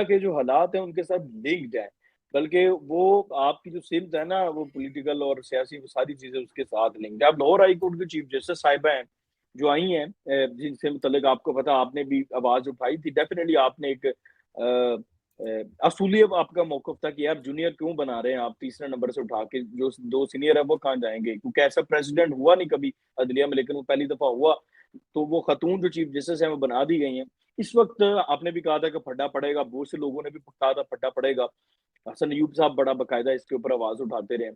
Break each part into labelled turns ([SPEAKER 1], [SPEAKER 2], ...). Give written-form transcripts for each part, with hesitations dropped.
[SPEAKER 1] के जो हालात हैं उनके साथ लिंक्ड है, बल्कि वो आपकी जो सिमत है ना वो पॉलिटिकल और सियासी वो सारी चीजें उसके साथ लिंक्ड है। अब लाहौर हाई कोर्ट की चीफ जस्टिस साहिबा हैं जो आई हैं, जिनसे मुतल्लिक आपको पता, आपने भी आवाज उठाई थी, डेफिनेटली आपने एक असूली आपका मौकफ था कि यार जूनियर क्यों बना रहे हैं आप, तीसरे नंबर से उठा के जो दो सीनियर है वो कहाँ जाएंगे, क्योंकि ऐसा प्रेसिडेंट हुआ नहीं कभी अदलिया में, लेकिन वो पहली दफा हुआ। तो वो खतून जो चीफ जस्टिस है वो बना दी गई हैं। इस वक्त आपने भी कहा था कि फड्डा पड़ेगा, बहुत से लोगों ने भी कहा था फड्डा पड़ेगा, हसन अयूब साहब बड़ा बाकायदा इसके ऊपर आवाज उठाते रहे।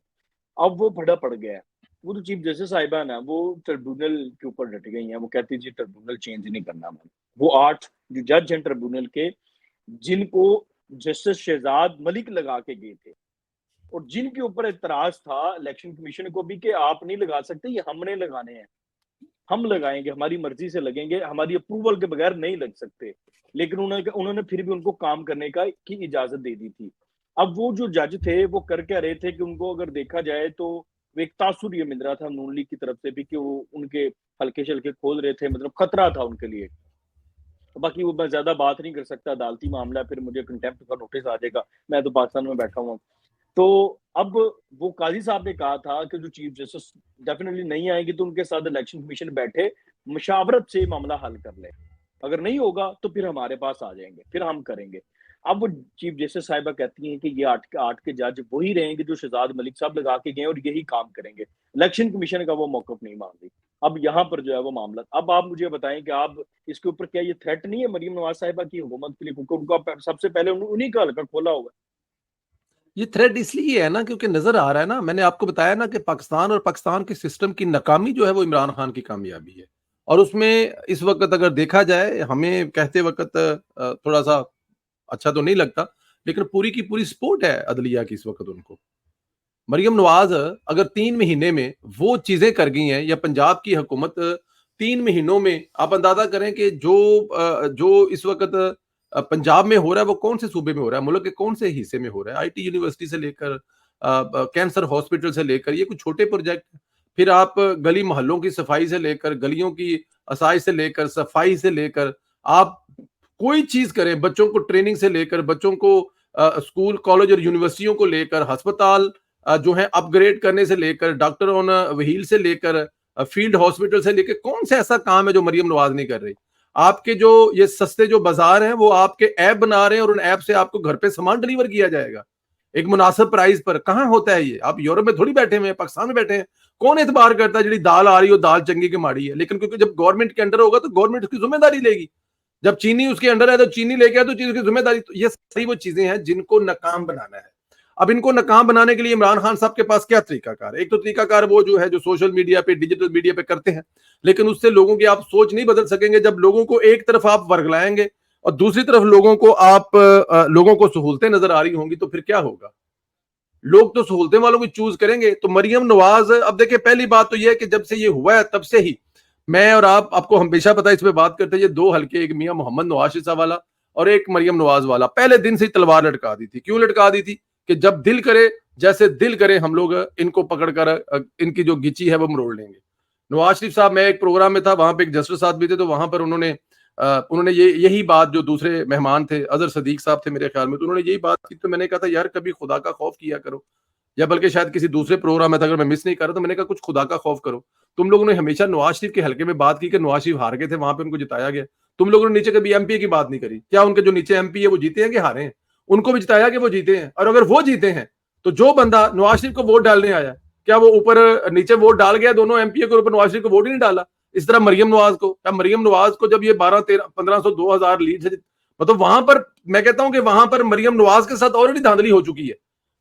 [SPEAKER 1] अब वो फड्डा पड़ गया है। वो जो चीफ जस्टिस साहिबा है ना वो ट्रिब्यूनल के ऊपर डट गई हैं, वो कहती जी ट्रिब्यूनल चेंज नहीं करना मैंने। वो 8 जो जज हैं ट्रिब्यूनल के, जिनको जस्टिस शहजाद मलिक लगा के गए थे और जिनके ऊपर एतराज था इलेक्शन कमीशन को भी कि आप नहीं लगा सकते, ये हमने लगाने हैं, हम लगाएंगे, हमारी मर्जी से लगेंगे, हमारी अप्रूवल के बगैर नहीं लग सकते। लेकिन उन्होंने फिर भी उनको काम करने का की इजाजत दे दी थी। अब वो जो जज थे वो कर क्या रहे थे कि उनको अगर देखा जाए तो वो एक तासुर ये मिल रहा था नून लीग की तरफ से भी कि वो उनके हल्के शल्के खोल रहे थे, मतलब खतरा था उनके लिए। बाकी वो मैं ज्यादा बात नहीं कर सकता, अदालती मामला है, फिर मुझे कंटेम्प्ट का नोटिस आ जाएगा, मैं तो पाकिस्तान में बैठा हुआ। तो अब वो काजी साहब ने कहा था कि जो चीफ जस्टिस डेफिनेटली नहीं आएंगे तो उनके साथ इलेक्शन कमीशन बैठे मुशावरत से मामला हल कर ले, अगर नहीं होगा तो फिर हमारे पास आ जाएंगे, फिर हम करेंगे। अब वो चीफ जस्टिस साहिबा कहती हैं कि ये आठ के जज वही रहेंगे जो शहजाद मलिक साहब लगा के गए और यही काम करेंगे, इलेक्शन कमीशन का वो मौकफ नहीं मान रही। अब यहाँ पर जो है वो मामला, अब आप मुझे बताएं कि आप इसके ऊपर क्या ये थ्रेट नहीं है मरीम नवाज साहिबा की हुकूमत के लिए, क्योंकि उनका सबसे पहले उन्हीं का हल्का खोला होगा।
[SPEAKER 2] ये थ्रेड इसलिए है ना क्योंकि नजर आ रहा है ना, मैंने आपको बताया ना कि पाकिस्तान और पाकिस्तान के सिस्टम की नाकामी जो है वो इमरान खान की कामयाबी है। और उसमें इस वक्त अगर देखा जाए, हमें कहते वक्त थोड़ा सा अच्छा तो नहीं लगता, लेकिन पूरी की पूरी सपोर्ट है अदलिया की इस वक्त उनको। मरियम नवाज अगर 3 महीने में वो चीजें कर गई हैं, या पंजाब की हुकूमत 3 महीनों में, आप अंदाजा करें कि जो इस वक्त पंजाब में हो रहा है वो कौन से सूबे में हो रहा है, मुल्क के कौन से हिस्से में हो रहा है। आईटी यूनिवर्सिटी से लेकर कैंसर हॉस्पिटल से लेकर, ये कुछ छोटे प्रोजेक्ट। फिर आप गली मोहल्लों की सफाई से लेकर, गलियों की असाइश से लेकर, सफाई से लेकर, आप कोई चीज करें, बच्चों को ट्रेनिंग से लेकर, बच्चों को स्कूल कॉलेज और यूनिवर्सिटियों को लेकर, अस्पताल जो है अपग्रेड करने से लेकर, डॉक्टर ऑन व्हील से लेकर, फील्ड हॉस्पिटल से लेकर, कौन सा ऐसा काम है जो मरियम नवाज नहीं कर रही। आपके जो ये सस्ते जो बाजार हैं वो आपके ऐप बना रहे हैं और उन ऐप से आपको घर पे सामान डिलीवर किया जाएगा एक मुनासिब प्राइस पर। कहां होता है ये? आप यूरोप में थोड़ी बैठे हुए हैं, पाकिस्तान में बैठे हैं। कौन एतबार करता है जी दाल आ रही हो, दाल चंगी की माड़ी है। लेकिन क्योंकि जब गवर्नमेंट के अंडर होगा तो गवर्नमेंट उसकी जिम्मेदारी लेगी, जब चीनी उसके अंडर है तो चीनी लेके आए तो चीज की जिम्मेदारी। तो ये सारी वो चीजें हैं जिनको नाकाम बनाना है। अब इनको नाकाम बनाने के लिए इमरान खान साहब के पास क्या तरीकाकार है? एक तो तरीकाकार वो जो है जो सोशल मीडिया पे, डिजिटल मीडिया पे करते हैं, लेकिन उससे लोगों की आप सोच नहीं बदल सकेंगे। जब लोगों को एक तरफ आप वर्गलाएंगे और दूसरी तरफ लोगों को लोगों को सहूलतें नजर आ रही होंगी तो फिर क्या होगा? लोग तो सहूलतें वालों को चूज करेंगे। तो मरियम नवाज, अब देखिए पहली बात तो यह है कि जब से ये हुआ है तब से ही मैं और आपको हमेशा पता है इस पे बात करते हैं, ये 2 हल्के, एक मियां मोहम्मद नवाज शरीफ वाला और एक मरियम नवाज वाला, पहले दिन से ही तलवार लटका दी थी। क्यों लटका दी थी? कि जब दिल करे, जैसे दिल करे, हम लोग इनको पकड़कर इनकी जो गिची है वो मरोड़ लेंगे। नवाज शरीफ साहब, मैं एक प्रोग्राम में था, वहां पे एक जस्टिस साहब भी थे, तो वहां पर उन्होंने यही बात, जो दूसरे मेहमान थे अजहर सदीक साहब थे मेरे ख्याल में, तो उन्होंने यही बात की। तो मैंने कहा था यार कभी खुदा का खौफ किया करो, या बल्कि शायद किसी दूसरे प्रोग्राम में था, अगर मैं मिस नहीं कर रहा, तो मैंने कहा कुछ खुदा का खौफ करो। तुम लोगों ने हमेशा नवाज शरीफ के हल्के में बात की कि नवाज शरीफ हार गए थे, वहां पे उनको जिताया गया। तुम लोगों ने नीचे कभी एमपी की बात नहीं करी। क्या उनके जो नीचे एमपी है वो जीते हैं कि हारे हैं? उनको भी जिताया कि वो जीते हैं। और अगर वो जीते हैं तो जो बंदा नवाज शरीफ को वोट डालने आया, क्या वो ऊपर नीचे वोट डाल गया? दोनों एमपी के ऊपर नवाज शरीफ को वोट ही नहीं डाला। इस तरह मरियम नवाज को, क्या मरियम नवाज को जब ये 12, 13, 1500, 2000 लीड से, मतलब वहां पर मैं कहता हूं कि वहां पर मरियम नवाज के साथ ऑलरेडी धांधली हो चुकी है।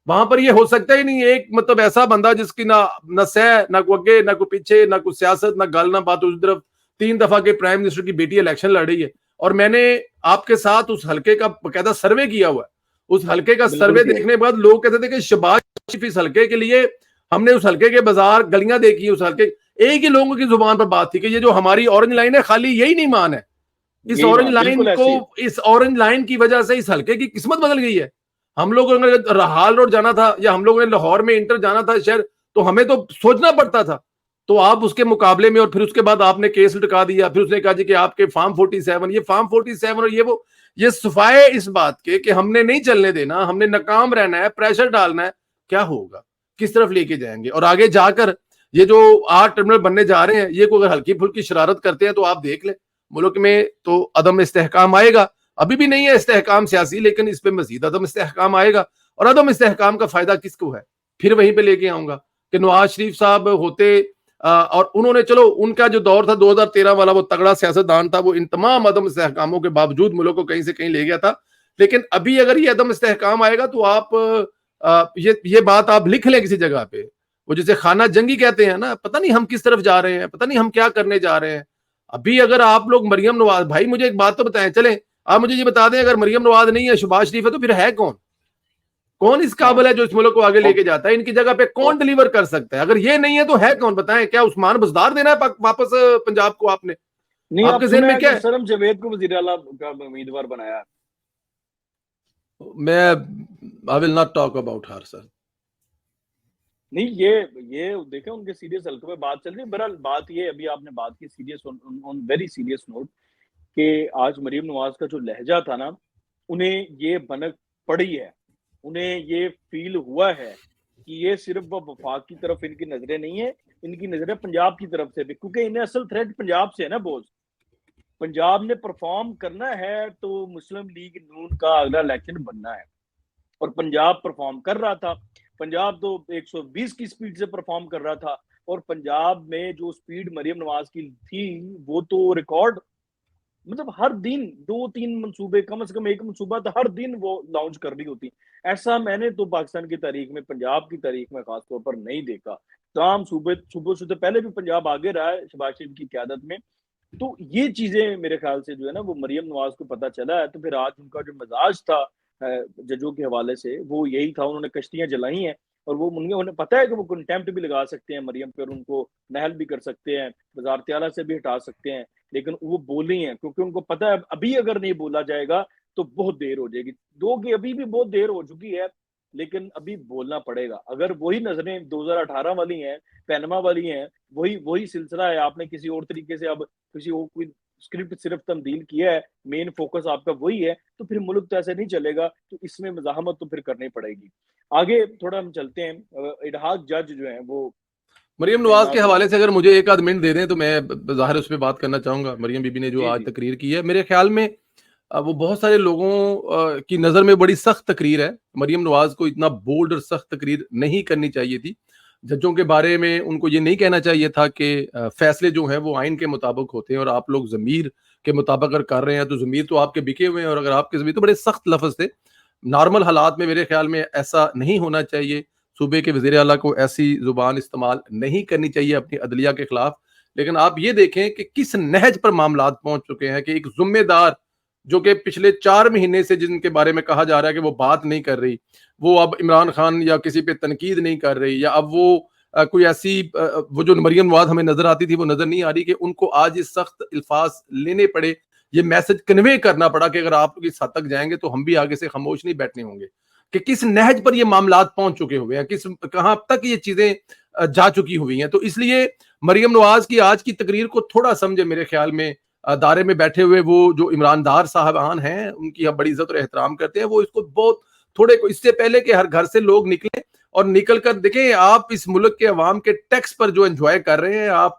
[SPEAKER 2] वहां पर ये हो सकता ही नहीं, एक मतलब ऐसा बंदा जिसकी ना सह, ना को आगे, ना को पीछे, ना कुछ सियासत, ना गल, ना बात। उस तरफ 3 दफा के प्राइम मिनिस्टर की बेटी इलेक्शन लड़ रही है, और मैंने आपके साथ उस हल्के का बकायदा सर्वे किया हुआ है। उस हल्के का सर्वे देखने के बाद लोग कहते थे कि शहबाज शरीफ इस हल्के के लिए, हमने उस हल्के के बाजार गलियां देखी, उस हल्के एक ही लोगों की जुबान पर बात थी कि ये जो हमारी ऑरेंज लाइन है खाली यही नहीं मान है। इस ऑरेंज लाइन की वजह से इस हल्के की किस्मत बदल गई है। हम लोगों ने हाल रोड जाना था, या हम लोगों ने लाहौर में इंटर जाना था शहर, तो हमें तो सोचना पड़ता था। तो आप उसके मुकाबले में, और फिर उसके बाद आपने केस लटका दिया। फिर उसने कहा जी कि आपके फार्म 47, ये फार्म 47 और ये वो, ये सफाए इस बात के कि हमने नहीं चलने देना, हमने नाकाम रहना है, प्रेशर डालना है, क्या होगा, किस तरफ लेके जाएंगे। और आगे जाकर ये जो 8 टर्मिनल बनने जा रहे हैं, ये को अगर हल्की फुल्की शरारत करते हैं तो आप देख ले मुल्क में तो अदम इस्तेहकाम आएगा। अभी भी नहीं है इस्तेहकाम सियासी, लेकिन इस पे मजीद अदम इस्तेहकाम आएगा। और अदम इस्तेहकाम का फायदा किसको है, फिर वहीं पे लेके आऊंगा कि नवाज शरीफ साहब होते और उन्होंने, चलो उनका जो दौर था 2013 वाला, वो तगड़ा सियासतदान था, वो इन तमाम अदम इस्तेहकामों के बावजूद मुल्क को कहीं से कहीं ले गया था। लेकिन अभी अगर ये अदम इस्तेहकाम आएगा तो आप ये बात आप लिख लें किसी जगह पे, वो जिसे खाना जंगी कहते हैं ना, पता नहीं हम किस तरफ जा रहे हैं, पता नहीं हम क्या करने जा रहे हैं। अभी अगर आप लोग मरियम नवाज, भाई मुझे एक बात तो बताएं, चले आप मुझे ये बता दें, अगर मरियम नवाज नहीं है, शहबाज शरीफ है, तो फिर है कौन? कौन इस
[SPEAKER 1] हाँ,
[SPEAKER 2] काबिल है जो इस मुल्क को आगे लेके जाता है? इनकी जगह पे कौन
[SPEAKER 1] और
[SPEAKER 2] डिलीवर कर सकता है? अगर ये नहीं है तो है कौन, बताएं। क्या उस्मान बुजदार देना है वापस पंजाब को आपने?
[SPEAKER 1] नहीं, आप
[SPEAKER 2] आपके जहन
[SPEAKER 1] सुना
[SPEAKER 2] में
[SPEAKER 1] है
[SPEAKER 2] क्या
[SPEAKER 1] कि
[SPEAKER 2] है?
[SPEAKER 1] सरम जावेद को वजीर आला का उम्मीदवार बनाया?
[SPEAKER 2] मैं I will not talk about her sir.
[SPEAKER 1] नहीं, ये देखें, उनके सीरियस हल्के में बात चल रही है। बहरहाल बात ये, अभी आपने बात की serious, on very serious note, कि आज मरीम नवाज का जो लहजा था ना, उन्हें ये भनक पड़ी है, उन्हें ये फील हुआ है कि ये सिर्फ वफाक की तरफ इनकी नजरें नहीं है, इनकी नजरें पंजाब की तरफ से भी, क्योंकि इन्हें असल थ्रेट पंजाब से है ना बोझ। पंजाब ने परफॉर्म करना है तो मुस्लिम लीग नून का अगला इलेक्शन बनना है, और पंजाब परफॉर्म कर रहा था। पंजाब तो 120 की स्पीड से परफॉर्म कर रहा था, और पंजाब में जो स्पीड मरियम नवाज की थी वो तो रिकॉर्ड, मतलब हर दिन 2-3 मंसूबे, कम से कम एक मंसूबा तो हर दिन वो लॉन्च कर रही होती। ऐसा मैंने तो पाकिस्तान की तारीख में, पंजाब की तारीख में खासतौर पर नहीं देखा। तमाम सूबे सुबह से पहले भी पंजाब आगे रहा है शहबाज शरीफ की क्यादत में। तो ये चीजें मेरे ख्याल से जो है ना, वो मरियम नवाज को पता चला है। तो फिर आज उनका जो मिजाज था जजों के हवाले से, वो यही था, उन्होंने कश्तियां जलाई हैं, और वो उन्हें पता है कि वो कंटेम्प्ट भी लगा सकते हैं मरियम पर, उनको नहल भी कर सकते हैं, वजारत आला से भी हटा सकते हैं, लेकिन वो बोली हैं क्योंकि उनको पता है अभी अगर नहीं बोला जाएगा तो बहुत देर हो जाएगी। दो की अभी भी बहुत देर हो चुकी है, लेकिन अभी बोलना पड़ेगा। अगर वही नजरें 2018 वाली हैं, पैनमा वाली हैं, वही वही सिलसिला है, आपने किसी और तरीके से अब किसी और कोई स्क्रिप्ट सिर्फ तब्दील किया है, मेन फोकस आपका वही है, तो फिर मुल्क तो ऐसे नहीं चलेगा। तो इसमें मजाहमत तो फिर करनी पड़ेगी। आगे थोड़ा हम चलते हैं। इडहाक जज जो है वो
[SPEAKER 2] मरियम नवाज के
[SPEAKER 1] नाज,
[SPEAKER 2] हवाले से अगर मुझे एक आध मिनट दे दें तो मैं जाहिर उस पर बात करना चाहूंगा। मरियम बीबी ने जो
[SPEAKER 1] जी
[SPEAKER 2] आज
[SPEAKER 1] जी,
[SPEAKER 2] तकरीर की है, मेरे ख्याल में वो बहुत सारे लोगों की नज़र में बड़ी सख्त तकरीर है। मरियम नवाज को इतना बोल्ड और सख्त तकरीर नहीं करनी चाहिए थी। जजों के बारे में उनको ये नहीं कहना चाहिए था कि फैसले जो हैं वो आइन के मुताबिक होते हैं और आप लोग ज़मीर के मुताबिक अगर कर रहे हैं तो ज़मीर तो आपके बिके हुए हैं, और अगर आपके ज़मीर, तो बड़े सख्त लफ्ज़ थे। नॉर्मल हालात में मेरे ख्याल में ऐसा नहीं होना चाहिए। सूबे के वज़ीर आला को ऐसी ज़ुबान इस्तेमाल नहीं करनी चाहिए अपनी अदलिया के खिलाफ। लेकिन आप ये देखें कि किस नहज पर मामलात पहुंच चुके हैं कि एक जिम्मेदार, जो कि पिछले 4 महीने से जिनके बारे में कहा जा रहा है कि वो बात नहीं कर रही, वो अब इमरान खान या किसी पे तनकीद नहीं कर रही, या अब वो कोई ऐसी वो जो मरियम नवाज हमें नजर आती थी वो नजर नहीं आ रही, कि उनको आज इस सख्त अल्फाज लेने पड़े, ये मैसेज कन्वे करना पड़ा कि अगर आप लोग इस हद तक जाएंगे तो हम भी आगे से खामोश नहीं बैठने होंगे। कि किस नहज पर ये मामलात पहुंच चुके हुए हैं, किस कहां तक ये चीजें जा चुकी हुई हैं। तो इसलिए मरियम नवाज की आज की तकरीर को थोड़ा समझे। मेरे ख्याल में दायरे में बैठे हुए वो जो इमरानदार साहबान हैं, उनकी हम बड़ी इज्जत और एहतराम करते हैं, वो इसको बहुत थोड़े को, इससे पहले कि हर घर से लोग निकले और निकल कर देखें, आप इस मुल्क के अवाम के टैक्स पर जो एंजॉय कर रहे हैं, आप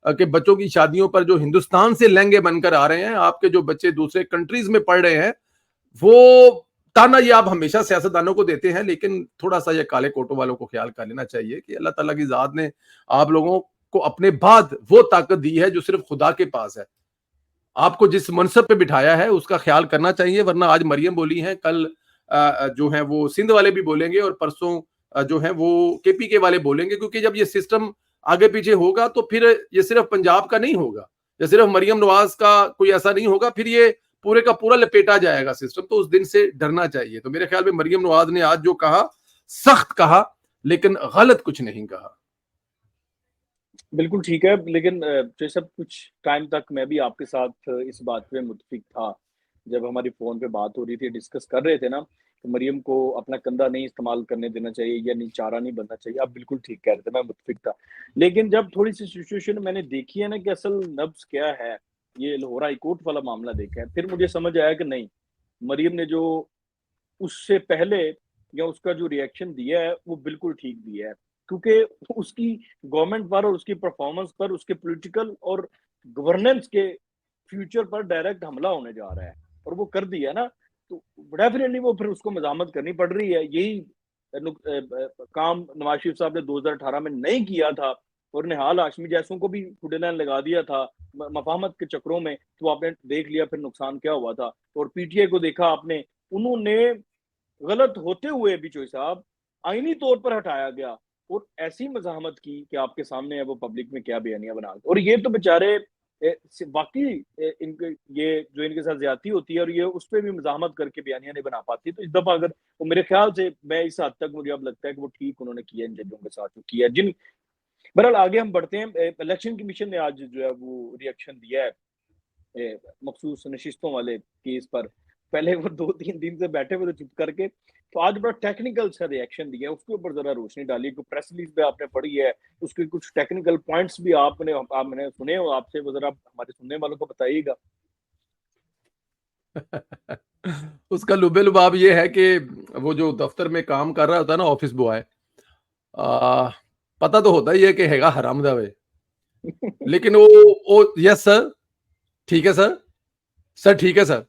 [SPEAKER 2] के बच्चों की शादियों पर जो हिंदुस्तान से लहंगे बनकर आ रहे हैं, आपके जो बच्चे दूसरे कंट्रीज में पढ़ रहे हैं, वो ताना ये आप हमेशा सियासतदानों को देते हैं। लेकिन थोड़ा सा ये काले कोटों वालों को ख्याल कर लेना चाहिए कि अल्लाह ताला की जात ने आप लोगों को अपने बाद वो ताकत दी है जो सिर्फ खुदा के पास है। आपको जिस मनसब पे बिठाया है उसका ख्याल करना चाहिए, वरना आज मरियम बोली है, कल जो है वो सिंध वाले भी बोलेंगे, और परसों जो है वो केपीके वाले बोलेंगे। क्योंकि जब ये सिस्टम आगे पीछे होगा तो फिर ये सिर्फ पंजाब का नहीं होगा, या सिर्फ मरियम नवाज का कोई ऐसा नहीं होगा, फिर ये पूरे का पूरा लपेटा जाएगा सिस्टम। तो उस दिन से डरना चाहिए। तो मेरे ख्याल में मरियम नवाज ने आज जो कहा, सख्त कहा, लेकिन गलत कुछ नहीं कहा।
[SPEAKER 1] बिल्कुल ठीक है। लेकिन जो सब कुछ टाइम तक मैं भी आपके साथ इस बात पे मुत्फिक था। जब हमारी फ़ोन पे बात हो रही थी, डिस्कस कर रहे थे ना, तो मरियम को अपना कंधा नहीं इस्तेमाल करने देना चाहिए या नहीं, चारा नहीं बनना चाहिए। आप बिल्कुल ठीक कह रहे थे, मैं मुत्फिक था। लेकिन जब थोड़ी-सी सिचुएशन मैंने देखी है ना कि असल नब्ज़ क्या है, ये लाहौर हाई कोर्ट वाला मामला देखा है, फिर मुझे समझ आया कि नहीं, मरियम ने जो उससे पहले या उसका जो रिएक्शन दिया है वो बिल्कुल ठीक दिया है, क्योंकि उसकी गवर्नमेंट पर और उसकी परफॉर्मेंस पर, उसके पॉलिटिकल और गवर्नेंस के फ्यूचर पर डायरेक्ट हमला होने जा रहा है, और वो कर दिया ना, तो डेफिनेटली वो फिर उसको मजामत करनी पड़ रही है। यही काम नवाज शरीफ साहब ने 2018 में नहीं किया था, और निहाल हाशमी जैसों को भी खुडेलाइन लगा दिया था मफाहमत के चक्रों में, तो आपने देख लिया फिर नुकसान क्या हुआ था। और पीटीआई को देखा आपने, उन्होंने गलत होते हुए भी चोई साहब आईनी तौर पर हटाया गया, और ऐसी मजामत की कि आपके सामने है वो पब्लिक में क्या बयानियां बना, और ये तो बेचारे वाकई इनके ये जो इनके साथ ज्यादती होती है, और ये उस पर भी मजामत करके बयानियां नहीं बना पाती। तो इस दफा अगर वो, मेरे ख्याल से, मैं इस हद तक मुझे अब लगता है कि वो ठीक उन्होंने किया इन जजों के साथ जो किया जिन। बहरहाल आगे हम बढ़ते हैं। इलेक्शन कमीशन ने आज जो है वो रिएक्शन दिया है मखसूस नशिस्तों वाले केस पर। पहले वो 2-3 दिन से बैठे हुए थे चुप करके, तो आज बड़ा टेक्निकल सा रिएक्शन दिया है, उसके ऊपर जरा रोशनी डाली। को प्रेस रिलीज पे आपने पढ़ी है, उसके कुछ टेक्निकल पॉइंट्स भी आपने सुने हो, आपसे वो जरा हमारे सुनने वालों को बताइएगा।
[SPEAKER 2] उसका लुबे लुबाब ये है कि वो जो दफ्तर में काम कर रहा होता है ना, ऑफिस बॉय, पता तो होता ही है कि हैगा हरामजावे, लेकिन वो यस सर, ठीक है सर, सर ठीक है सर,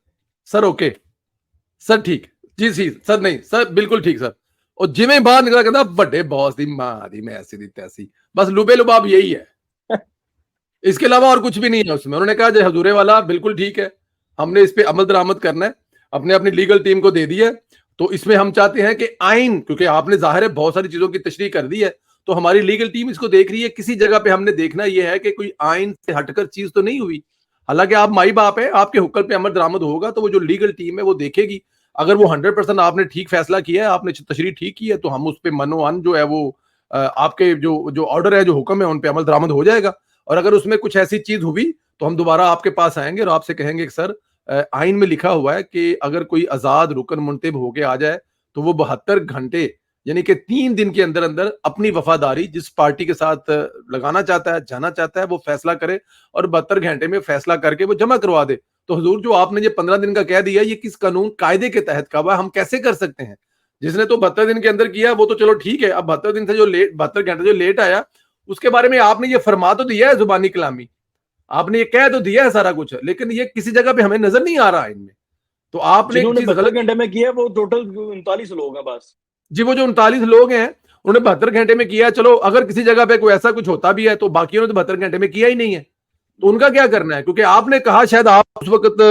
[SPEAKER 2] सर ओके, सर ठीक, जी जी सर, नहीं सर बिल्कुल ठीक सर, और जिमें बाहर निकला कहता बड़े बॉस दी मां दी मैं ऐसी दी तैसी। बस लुबे लुबाब यही है, इसके अलावा और कुछ भी नहीं है उसमें। उन्होंने कहा जो हजूरे वाला बिल्कुल ठीक है, हमने इस पे अमल दरामद करना है, अपने अपनी लीगल टीम को दे दिया है। तो इसमें हम चाहते हैं कि आइन, क्योंकि आपने जाहिर है बहुत सारी चीजों की तशरीह कर दी है, तो हमारी लीगल टीम इसको देख रही है। किसी जगह पे हमने देखना यह है कि कोई आइन से हटकर चीज तो नहीं हुई। हालांकि आप माई बाप है, आपके हुक्म पे अमल दरामद होगा, तो वो जो लीगल टीम है वो देखेगी। अगर वो 100% आपने ठीक फैसला किया है, आपने तशरीह ठीक की है, तो हम उस पर मनोअन जो है वो आपके जो जो ऑर्डर है, जो हुक्म है, उन पर अमल दरामद हो जाएगा। और अगर उसमें कुछ ऐसी चीज हुई तो हम दोबारा आपके पास आएंगे और आपसे कहेंगे कि सर आइन में लिखा हुआ है कि अगर कोई आजाद रुकन मुंतब होके आ जाए तो वो 72 घंटे, यानी कि 3 दिन के अंदर अंदर अपनी वफादारी जिस पार्टी के साथ लगाना चाहता है, जाना चाहता है, वो फैसला करे, और 72 घंटे में फैसला करके वो जमा करवा दे। तो हुजूर जो आपने ये 15 दिन का कह दिया, ये किस कानून कायदे के तहत कब है, हम कैसे कर सकते हैं? जिसने तो 72 दिन के अंदर किया वो तो चलो ठीक है, अब 72 दिन से जो लेट, 72 घंटे जो लेट आया, उसके बारे में आपने ये फरमा तो दिया है जुबानी कलामी, आपने ये कह तो दिया है सारा कुछ, लेकिन ये किसी जगह पे हमें नजर नहीं आ रहा है इनमें। तो आपने एक
[SPEAKER 1] जिन्होंने
[SPEAKER 2] चीज
[SPEAKER 1] 72 घंटे में किया वो टोटल 39 लोग हैं बस।
[SPEAKER 2] जी, वो जो 39 लोग हैं उन्होंने 72 घंटे में किया। चलो अगर किसी जगह पे कोई ऐसा कुछ होता भी है तो बाकियों ने तो 72 घंटे में किया ही नहीं है, तो उनका क्या करना है? क्योंकि आपने कहा शायद आप उस वक्त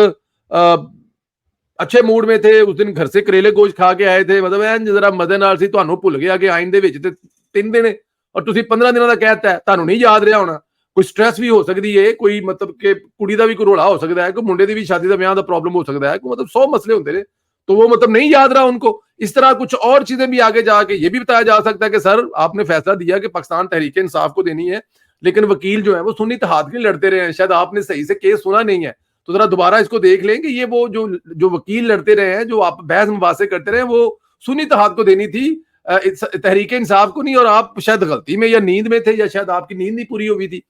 [SPEAKER 2] अच्छे मूड में थे, उस दिन घर से करेले गोश्त खा के आए थे, मतलब जरा मजे नाल सी, ਤੁਹਾਨੂੰ ਭੁੱਲ ਗਿਆ ਕਿ ਆਇਨ ਦੇ ਵਿੱਚ ਤੇ 3 ਦਿਨ और ਤੁਸੀਂ 15 ਦਿਨਾਂ ਦਾ ਕਹਿਤਾ ਹੈ, ਤੁਹਾਨੂੰ ਨਹੀਂ ਯਾਦ ਰਿਹਾ ਹੋਣਾ। ਕੋਈ ਸਟ੍ਰੈਸ ਵੀ ਹੋ ਸਕਦੀ ਹੈ, ਕੋਈ मतलब ਕਿ ਕੁੜੀ ਦਾ ਵੀ ਕੋਈ ਰੋਲਾ ਹੋ ਸਕਦਾ ਹੈ, ਕੋਈ ਮੁੰਡੇ ਦੀ ਵੀ शादी ਦਾ ਵਿਆਹ ਦਾ प्रॉब्लम हो सकता है, कोई मतलब 100 मसले होते हैं, तो वो मतलब नहीं याद रहा उनको। इस तरह कुछ और चीजें भी आगे जाके ये भी बताया जा सकता है कि सर आपने फैसला दिया कि पाकिस्तान तहरीक इंसाफ को देनी है, लेकिन वकील जो है वो सुन्नी इत्तेहाद के लिए लड़ते रहे हैं, शायद आपने सही से केस सुना नहीं है, तो जरा दोबारा इसको देख लें कि ये वो जो जो वकील लड़ते रहे हैं, जो आप बहस मुबासे करते रहे, वो सुन्नी इत्तेहाद को देनी थी, तहरीक इंसाफ को नहीं। और आप शायद गलती में या नींद में थे, या शायद आपकी नींद नहीं पूरी हुई थी,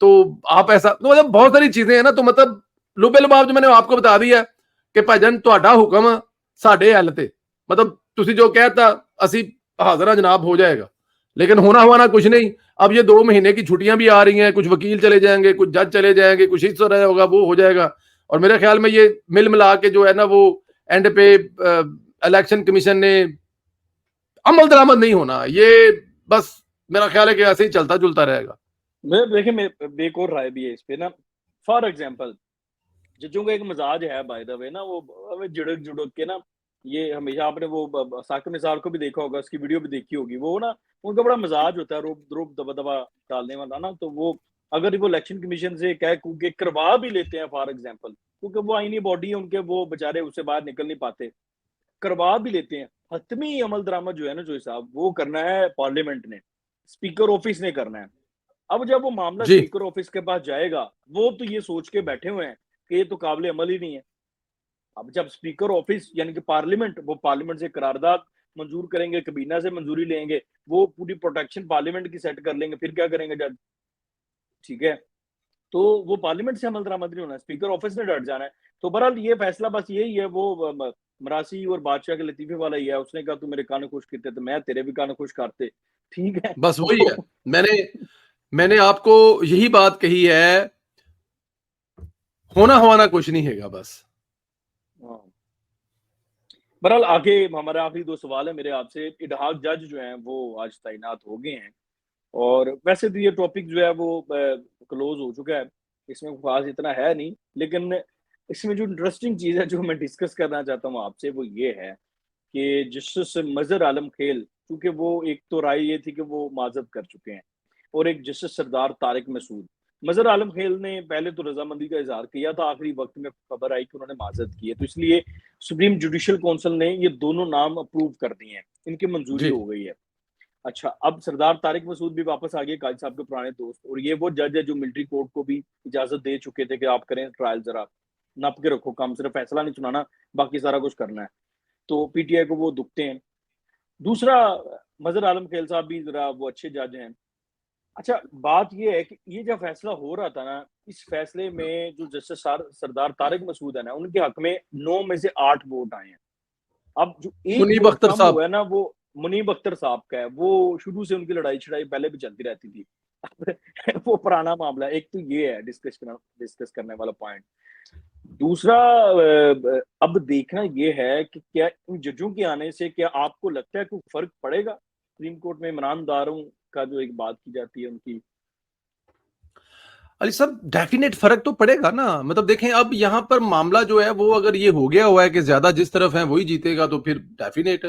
[SPEAKER 2] तो आप ऐसा, तो मतलब बहुत सारी चीजें हैं ना। तो मतलब लुबे लुबाब जो मैंने आपको बता दिया कि भाजन ਤੁਹਾਡਾ हुक्म साढ़े हल ते, मतलब तुसी जो कहता असी हाजिर जनाब हो जाएगा, लेकिन होना हुआ कुछ नहीं। अब ये 2 महीने की छुट्टियां भी आ रही हैं, कुछ वकील चले जाएंगे, कुछ जज चले जाएंगे, कुछ इस तरह होगा, वो हो जाएगा। और मेरे ख्याल में ये मिल मिला के जो है ना, वो एंड पे इलेक्शन कमीशन ने अमल दरामद नहीं होना, ये बस मेरा ख्याल है कि ऐसे ही चलता जुलता रहेगा।
[SPEAKER 1] देखिए, मैं एक और राय भी है इस पे ना। फॉर एग्जाम्पल, जजों का एक मिजाज है बाय द वे ना, वो झिड़क झुड़क के ना, ये हमेशा आपने वो साकिब निसार को भी देखा होगा, उसकी वीडियो भी देखी होगी, वो ना उनका बड़ा मिजाज होता है रोब द्रोब दबा दबा डालने वाला ना। तो वो अगर वो इलेक्शन कमीशन से कह कू के करवा भी लेते हैं फॉर एग्जाम्पल, क्योंकि वो आईनी बॉडी है उनके, वो बेचारे उससे बाहर निकल नहीं पाते, करवा भी लेते हैं, हतमी अमल दरामद जो है ना जो साहब, वो करना है पार्लियामेंट ने, स्पीकर ऑफिस ने करना है। अब जब वो मामला
[SPEAKER 2] जी
[SPEAKER 1] स्पीकर ऑफिस के पास जाएगा, वो तो ये सोच के बैठे हुए हैं कि ये तो काबिल अमल ही नहीं है। अब जब स्पीकर ऑफिस यानी कि पार्लियामेंट, वो पार्लियामेंट से करारदाद मंजूर करेंगे, कबीना से मंजूरी लेंगे, वो पूरी प्रोटेक्शन पार्लियामेंट की सेट कर लेंगे, फिर क्या करेंगे जज? ठीक है, तो वो पार्लियामेंट से अमल दरामद नहीं होना, स्पीकर ऑफिस ने डट जाना है। तो बहरहाल ये फैसला बस यही है, वो मरासी और बादशाह के लतीफे वाला ही है। उसने कहा तू मेरे कान खुश करते तो मैं तेरे भी कान खुश करते, ठीक है।
[SPEAKER 2] बस वही है।
[SPEAKER 1] तो
[SPEAKER 2] मैंने आपको यही बात कही है, होना हवाना कुछ नहीं हैगा बस।
[SPEAKER 1] बहरहाल आगे हमारा आखिरी दो सवाल है मेरे आपसे। इडहाक जज जो हैं वो आज तैनात हो गए हैं, और वैसे तो ये टॉपिक जो है वो क्लोज हो चुका है, इसमें खास इतना है नहीं, लेकिन इसमें जो इंटरेस्टिंग चीज़ है जो मैं डिस्कस करना चाहता हूँ आपसे वो ये है कि जस्टिस मजहर आलम खेल, क्योंकि वो एक तो राय ये थी कि वो माजरत कर चुके हैं, और एक जस्टिस सरदार तारिक मसूद। मजहर आलम खेल ने पहले तो रजामंदी का इजहार किया था, आखिरी वक्त में खबर आई कि उन्होंने माजरत की है, तो इसलिए सुप्रीम जुडिशल काउंसिल ने ये दोनों नाम अप्रूव कर दिए हैं, इनकी मंजूरी
[SPEAKER 2] जी
[SPEAKER 1] हो गई है। अच्छा, अब सरदार तारिक मसूद भी वापस आ गए, काजी साहब के पुराने दोस्त, और ये वो जज है जो मिलिट्री कोर्ट को भी इजाजत दे चुके थे कि आप करें ट्रायल, जरा नप के रखो काम, सिर्फ फैसला नहीं सुनाना, बाकी सारा कुछ करना है। तो पीटीआई को वो दुखते हैं। दूसरा, मजहर आलम खेल साहब भी जरा वो अच्छे जज हैं। अच्छा, बात ये है कि ये जब फैसला हो रहा था ना, इस फैसले में जो जस्टिस सरदार तारिक मसूद है ना, उनके हक में 9 में से 8 वोट आए हैं। अब जो एक
[SPEAKER 2] मुनीब
[SPEAKER 1] वोट
[SPEAKER 2] अख्तर
[SPEAKER 1] कम
[SPEAKER 2] साहब।
[SPEAKER 1] हुआ है ना, वो मुनीब अख्तर साहब का है। वो शुरू से उनकी लड़ाई छड़ाई पहले भी चलती रहती थी। वो पुराना मामला है। एक तो ये है डिस्कस करने वाला पॉइंट। दूसरा, अब देखना ये है कि क्या इन जजों के आने से क्या आपको लगता है कोई फर्क पड़ेगा सुप्रीम कोर्ट में ईमानदारों का, जो एक बात की जाती है उनकी?
[SPEAKER 2] अली साहब, डेफिनेट फर्क तो पड़ेगा ना। मतलब देखें, अब यहाँ पर मामला जो है वो अगर ये हो गया हुआ है कि ज्यादा जिस तरफ है वही जीतेगा, तो फिर डेफिनेट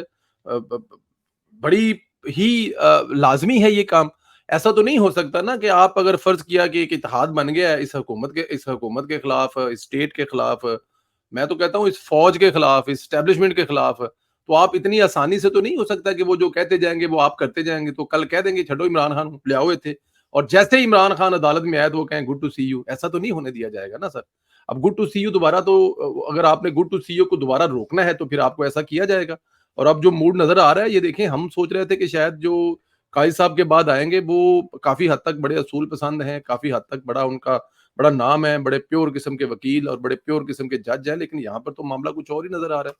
[SPEAKER 2] बड़ी ही लाजमी है ये काम। ऐसा तो नहीं हो सकता ना कि आप अगर फर्ज किया कि एक इत्तेहाद बन गया है इस हुकूमत के खिलाफ, इस स्टेट के खिलाफ, मैं तो कहता हूँ इस फौज के खिलाफ, इस स्टैब्लिशमेंट के खिलाफ, तो आप इतनी आसानी से तो नहीं हो सकता कि वो जो कहते जाएंगे वो आप करते जाएंगे। तो कल कह देंगे छठो इमरान खान ले आओ थे, और जैसे ही इमरान खान अदालत में आए तो वो कहें गुड टू सी यू। ऐसा तो नहीं होने दिया जाएगा ना सर। अब गुड टू सी यू दोबारा तो, अगर आपने गुड टू सी यू को दोबारा रोकना है तो फिर आपको ऐसा किया जाएगा। और अब जो मूड नजर आ रहा है, ये देखें, हम सोच रहे थे कि शायद जो काजी साहब के बाद आएंगे वो काफी हद तक बड़े असूल पसंद हैं, काफी हद तक बड़ा उनका बड़ा नाम है, बड़े प्योर किस्म के वकील और बड़े प्योर किस्म के जज हैं, लेकिन यहाँ पर तो मामला कुछ और ही नजर आ रहा है।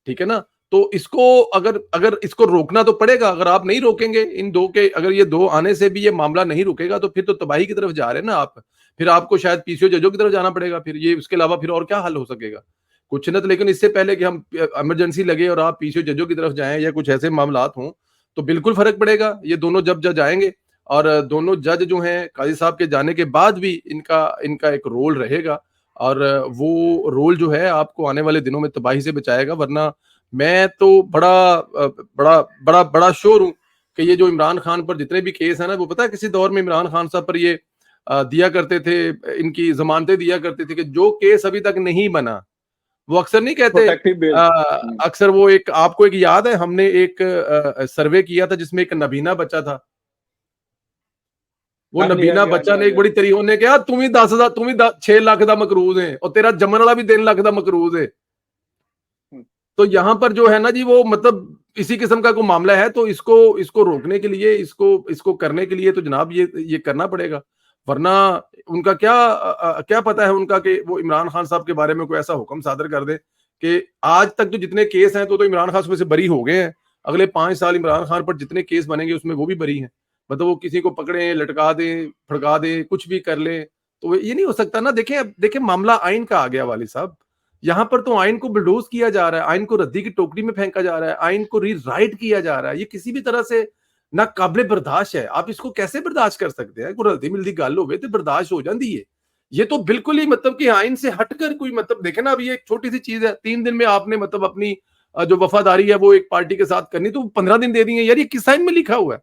[SPEAKER 2] ठीक है ना। तो इसको अगर अगर इसको रोकना तो पड़ेगा। अगर आप नहीं रोकेंगे इन दो के, अगर ये दो आने से भी ये मामला नहीं रुकेगा, तो फिर तो तबाही की तरफ जा रहे हैं ना आप। फिर आपको शायद पीसीओ जजों की तरफ जाना पड़ेगा। फिर ये उसके अलावा फिर और क्या हल हो सकेगा? कुछ न तो, लेकिन इससे पहले कि हम इमरजेंसी लगे और आप पीसीओ जजों की तरफ जाएं या कुछ ऐसे मामलात हों, तो बिल्कुल फर्क पड़ेगा। ये दोनों जब जज आएंगे, और दोनों जज जो हैं काजी साहब के जाने के बाद भी इनका इनका एक रोल रहेगा, और वो रोल जो है आपको आने वाले दिनों में तबाही से बचाएगा। वरना मैं तो बड़ा श्योर हूं कि ये जो इमरान खान पर जितने भी केस है ना, वो पता है किसी दौर में इमरान खान साहब पर ये दिया करते थे, इनकी जमानतें दिया करते थे कि जो केस अभी तक नहीं बना, वो अक्सर नहीं कहते,
[SPEAKER 1] प्रोटेक्टिव बेल।
[SPEAKER 2] अक्सर वो एक, आपको एक याद है हमने एक सर्वे किया था जिसमें एक नबीना बच्चा था। वो
[SPEAKER 1] हाँ जी, हाँ
[SPEAKER 2] नबीना
[SPEAKER 1] जी, हाँ जी,
[SPEAKER 2] बच्चा
[SPEAKER 1] हाँ
[SPEAKER 2] ने एक
[SPEAKER 1] जी।
[SPEAKER 2] बड़ी तरीके ने कहा तुम ही 10,000, तुम ही 6 लाख का मकरूज है, और तेरा जमन वाला भी 3 लाख का मकरूज है। तो यहाँ पर जो है ना जी, वो मतलब इसी किस्म का कोई मामला है। तो इसको इसको रोकने के लिए, इसको इसको करने के लिए तो जनाब ये करना पड़ेगा। वरना उनका क्या पता है उनका कि वो इमरान खान साहब के बारे में कोई ऐसा हुक्म सादर कर दे कि आज तक जो जितने केस हैं तो इमरान खान उसमें से बरी हो गए हैं, अगले 5 साल इमरान खान पर जितने केस बनेंगे उसमें वो भी बरी हैं। मतलब वो किसी को पकड़े, लटका दे, फड़का दे, कुछ भी कर ले, तो ये नहीं हो सकता ना। देखें मामला आइन का आ गया वाली साहब। यहाँ पर तो आइन को बुलडोज किया जा रहा है, आइन को रद्दी की टोकरी में फेंका जा रहा है, आइन को रीराइट किया जा रहा है। ये किसी भी तरह से ना काबिल बर्दाश्त है। आप इसको कैसे बर्दाश्त कर सकते हैं? कोई रद्दी मिलदी गल हो तो बर्दाश्त हो जाती है। ये तो बिल्कुल ही मतलब कि आइन से हटकर कोई, मतलब देखे ना, अभी एक छोटी सी चीज है, 3 दिन में आपने मतलब अपनी जो वफादारी है वो एक पार्टी के साथ करनी, तो 15 दिन दे दिए यार। ये किस आइन में लिखा हुआ है?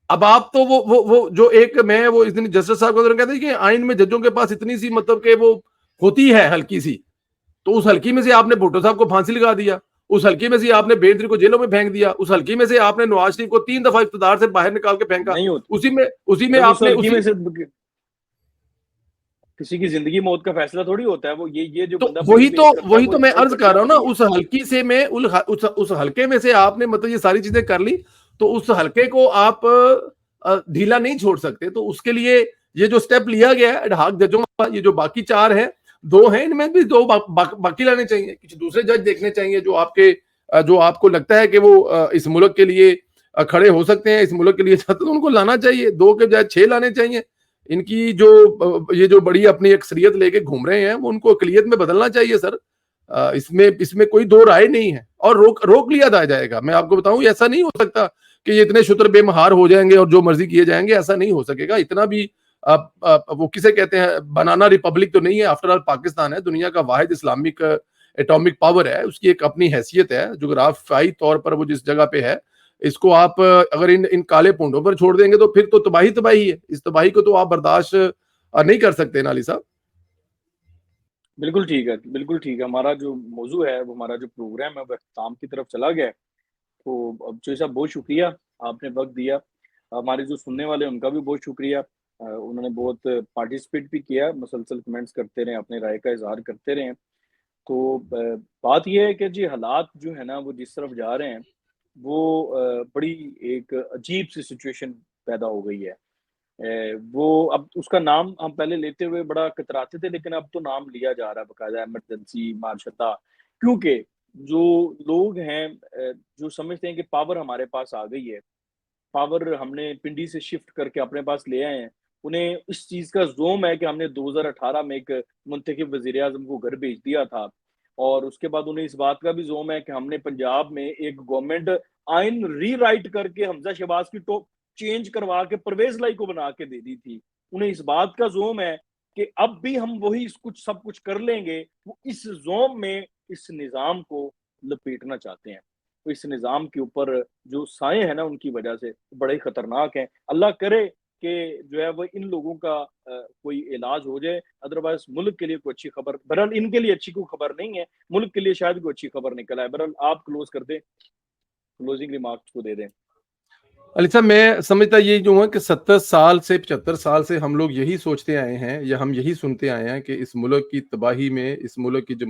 [SPEAKER 2] अब आप तो वो जो एक, मैं वो इस दिन जस्टिस साहब को कहते हैं कि आइन में जजों के पास इतनी सी मतलब कि वो होती है हल्की सी, तो उस हल्की में से आपने भुट्टो साहब को फांसी लगा दिया, उस हल्की में से आपने बेनजीर को जेलों में फेंक दिया, उस हल्की में से आपने नवाज शरीफ को 3 दफा इख्तियार से बाहर निकाल के फेंका,
[SPEAKER 1] नहीं होती।
[SPEAKER 2] उसी में
[SPEAKER 1] अरे उस
[SPEAKER 2] आपने
[SPEAKER 1] लड़की
[SPEAKER 2] उसी,
[SPEAKER 1] में से किसी की जिंदगी मौत का फैसला थोड़ी होता है। वो ये जो
[SPEAKER 2] तो
[SPEAKER 1] बंदा पुलिस पेश करता है
[SPEAKER 2] वही
[SPEAKER 1] वो
[SPEAKER 2] तो मैं
[SPEAKER 1] इंसाफ
[SPEAKER 2] अर्ज
[SPEAKER 1] करके
[SPEAKER 2] कर रहा हूँ ना।
[SPEAKER 1] आती है।
[SPEAKER 2] उस हल्की से में उस हल्के में से आपने मतलब ये सारी चीजें कर ली, तो उस हल्के को आप ढीला नहीं छोड़ सकते। तो उसके लिए ये जो स्टेप लिया गया है एडहॉक जजों का, ये जो बाकी 4 हैं, 2 हैं, इनमें भी 2 बाकी लाने चाहिए, कुछ दूसरे जज देखने चाहिए जो आपके जो आपको लगता है कि वो इस मुल्क के लिए खड़े हो सकते हैं, इस मुल्क के लिए चाहते, तो उनको लाना चाहिए, 2 के बजाय 6 लाने चाहिए। इनकी जो ये जो बड़ी अपनी अक्सरियत लेके घूम रहे हैं, वो उनको अकलियत में बदलना चाहिए सर। इसमें इसमें कोई दो राय नहीं है, और रोक रोक लिया जाएगा। मैं आपको बताऊं, ऐसा नहीं हो सकता कि ये इतने शुतर बेमहार हो जाएंगे और जो मर्जी किए जाएंगे, ऐसा नहीं हो सकेगा। इतना भी वो किसे कहते हैं, बनाना रिपब्लिक तो नहीं है, आफ्टर ऑल पाकिस्तान है, दुनिया का वाहिद इस्लामिक एटॉमिक पावर है, उसकी एक अपनी हैसियत है, जोग्राफियाई तौर पर वो जिस जगह पे है। इसको आप अगर इन इन काले पूंडों पर छोड़ देंगे तो फिर तो तबाही तबाही है। इस तबाही को तो आप बर्दाश्त नहीं कर सकते ना अली साहब।
[SPEAKER 1] बिल्कुल ठीक है, बिल्कुल ठीक है। हमारा जो मौजू है, वो हमारा जो प्रोग्राम है, वो इख्तिताम की तरफ चला गया है। तो अब जो साहब बहुत शुक्रिया, आपने वक़्त दिया। हमारे जो सुनने वाले हैं, उनका भी बहुत शुक्रिया। उन्होंने बहुत पार्टिसिपेट भी किया, मुसलसल कमेंट्स करते रहे, अपनी राय का इज़हार करते रहे। तो बात ये है कि जी हालात जो है ना, वो जिस तरफ जा रहे हैं, वो बड़ी एक अजीब-सी सिचुएशन पैदा हो गई है। वो अब उसका नाम हम पहले लेते हुए बड़ा कतराते थे, लेकिन अब तो नाम लिया जा रहा है बाकायदा, इमरजेंसी मार्शता। क्योंकि जो लोग हैं जो समझते हैं कि पावर हमारे पास आ गई है, पावर हमने पिंडी से शिफ्ट करके अपने पास ले आए हैं, उन्हें इस चीज़ का ज़ोम है कि हमने 2018 में एक मुंतखब वज़ीर-ए-आज़म को घर भेज दिया था, और उसके बाद उन्हें इस बात का भी ज़ोम है कि हमने पंजाब में एक गवर्नमेंट आइन रीराइट करके हमज़ा शहबाज की टो चेंज करवा के परवेज़ लाई को बना के दे दी थी। उन्हें इस बात का ज़ोम है कि अब भी हम वही कुछ सब कुछ कर लेंगे, वो इस ज़ोम में इस निज़ाम को लपेटना चाहते हैं। तो इस निज़ाम के ऊपर जो साए हैं ना, उनकी वजह से बड़े खतरनाक हैं। अल्लाह करे कि जो है वो इन लोगों का कोई इलाज हो जाए, अदरवाइज़ मुल्क के लिए कोई अच्छी खबर, बहरहाल इनके लिए अच्छी कोई खबर नहीं है, मुल्क के लिए शायद कोई अच्छी खबर निकल आए। बहरहाल आप क्लोज़ कर दें, क्लोज़िंग रिमार्क्स को दे दें।
[SPEAKER 2] अली साहब, मैं समझता ये जो है कि 70 साल से 75 साल से हम लोग यही सोचते आए हैं, या हम यही सुनते आए हैं कि इस मुल्क की तबाही में, इस मुल्क की जो